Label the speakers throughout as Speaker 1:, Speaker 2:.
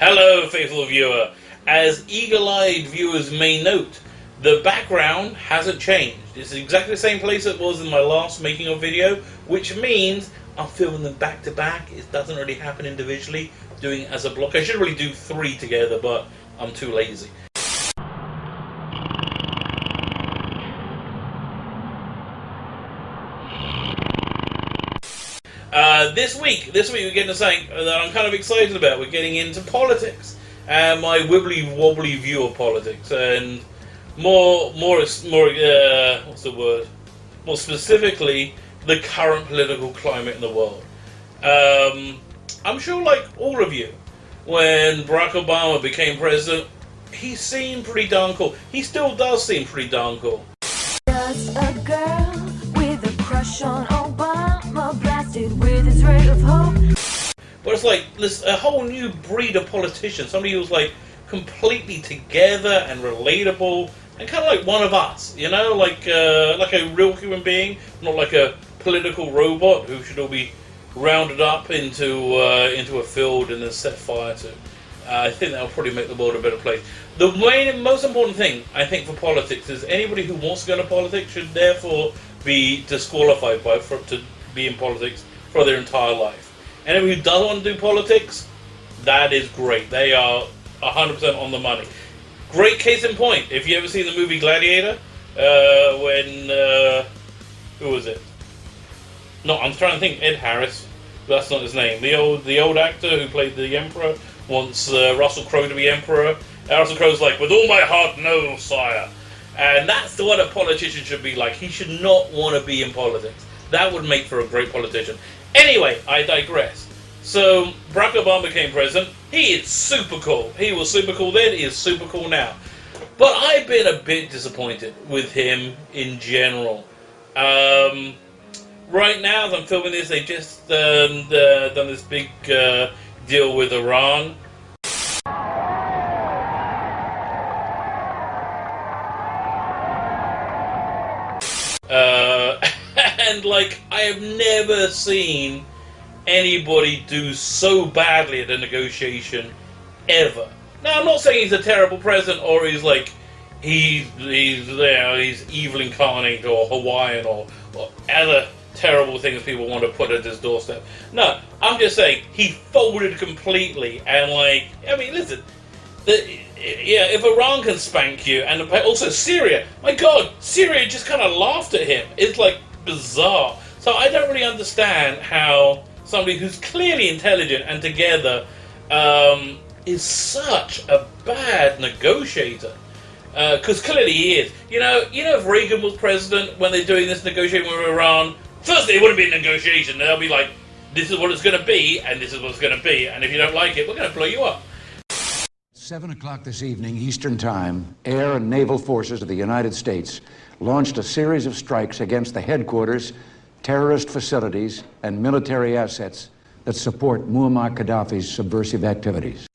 Speaker 1: Hello, faithful viewer. As eagle-eyed viewers may note, the background hasn't changed. It's exactly the same place it was in my last making of video, which means I'm filming them back to back. It doesn't really happen individually, doing it as a block. I should really do 3 together, but I'm too lazy. This week we're getting to something that I'm kind of excited about. We're getting into politics and my wibbly wobbly view of politics, and more what's the word? More specifically, the current political climate in the world. I'm sure, like all of you, when Barack Obama became president, he seemed pretty darn cool. He still does seem pretty darn cool.
Speaker 2: Just a girl with a crush on Obama, blasted with his ray of hope.
Speaker 1: But it's like this a whole new breed of politician. Somebody who's like completely together and relatable, and kind of like one of us, you know, like a real human being, not like a political robot who should all be rounded up into a field and then set fire to. I think that will probably make the world a better place. The most important thing, I think, for politics is anybody who wants to go into politics should therefore be disqualified to be in politics for their entire life. Anybody who doesn't want to do politics, that is great. They are 100% on the money. Great case in point. If you ever seen the movie Gladiator, who was it? No, I'm trying to think. Ed Harris. That's not his name. The old actor who played the Emperor wants Russell Crowe to be Emperor. Russell Crowe's like, with all my heart, no, sire. And that's what a politician should be like. He should not want to be in politics. That would make for a great politician. Anyway, I digress. So, Barack Obama became president. He is super cool. He was super cool then, he is super cool now. But I've been a bit disappointed with him in general. Right now, as I'm filming this, they just done this big deal with Iran. And like, I have never seen anybody do so badly at a negotiation ever. Now, I'm not saying he's a terrible president or he's like he's evil incarnate or Hawaiian or other terrible things people want to put at his doorstep. No, I'm just saying he folded completely. And like, I mean, listen, if Iran can spank you, and also Syria, my God, Syria just kind of laughed at him. It's like bizarre. So I don't really understand how somebody who's clearly intelligent and together is such a bad negotiator. Because clearly he is. You know, if Reagan was president when they're doing this negotiation with Iran, firstly, it wouldn't be a negotiation. They'll be like, this is what it's going to be, and this is what it's going to be, and if you don't like it, we're going to blow you up.
Speaker 3: 7 o'clock this evening, Eastern Time, air and naval forces of the United States launched a series of strikes against the headquarters, terrorist facilities, and military assets that support Muammar Gaddafi's subversive activities.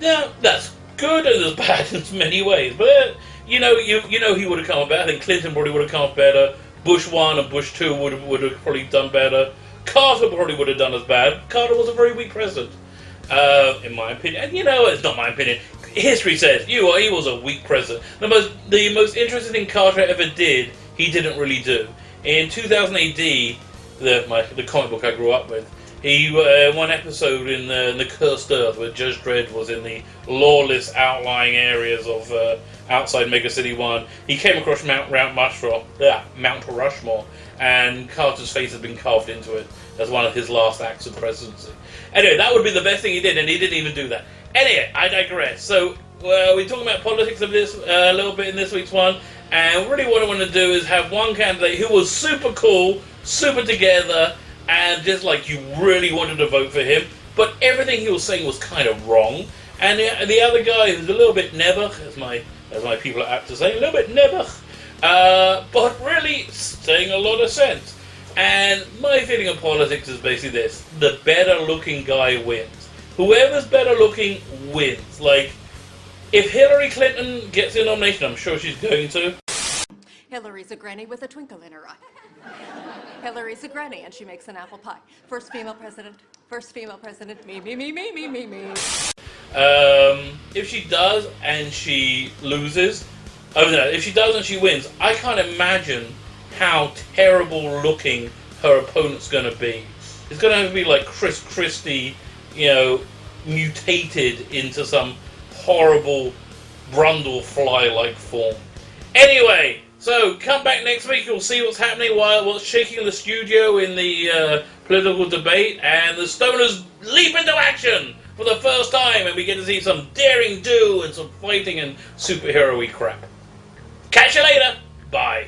Speaker 1: Now, that's good and as bad in many ways, but you know he would have come up better. I think Clinton probably would have come up better. Bush 1 and Bush 2 would have probably done better. Carter probably would have done as bad. Carter was a very weak president, in my opinion. And it's not my opinion. History says he was a weak president. The most interesting thing Carter ever did, he didn't really do. In 2000 AD, the comic book I grew up with, he one episode in the Cursed Earth where Judge Dredd was in the lawless outlying areas of outside Mega City 1. He came across Mount Rushmore, and Carter's face had been carved into it as one of his last acts of presidency. Anyway, that would be the best thing he did, and he didn't even do that. Anyway, I digress. So, we're talking about politics of this a little bit in this week's one, and really what I want to do is have one candidate who was super cool, super together, and just like you really wanted to vote for him, but everything he was saying was kind of wrong. And the other guy who's a little bit nebuch, as my people are apt to say, a little bit nebuch, but really saying a lot of sense. And my feeling of politics is basically this: the better looking guy wins. Whoever's better looking wins. Like, if Hillary Clinton gets the nomination, I'm sure she's going to.
Speaker 4: Hillary's a granny with a twinkle in her eye. Hillary's a granny and she makes an apple pie. First female president. First female president. Me, me, me, me, me, me, me.
Speaker 1: If she does and she loses, oh no, if she does and she wins, I can't imagine how terrible looking her opponent's going to be. It's going to be like Chris Christie, you know, mutated into some horrible Brundle fly-like form. Anyway, so come back next week. You'll see what's happening, what's shaking the studio in the political debate, and the Stoners leap into action for the first time, and we get to see some daring do and some fighting and superhero-y crap. Catch you later. Bye.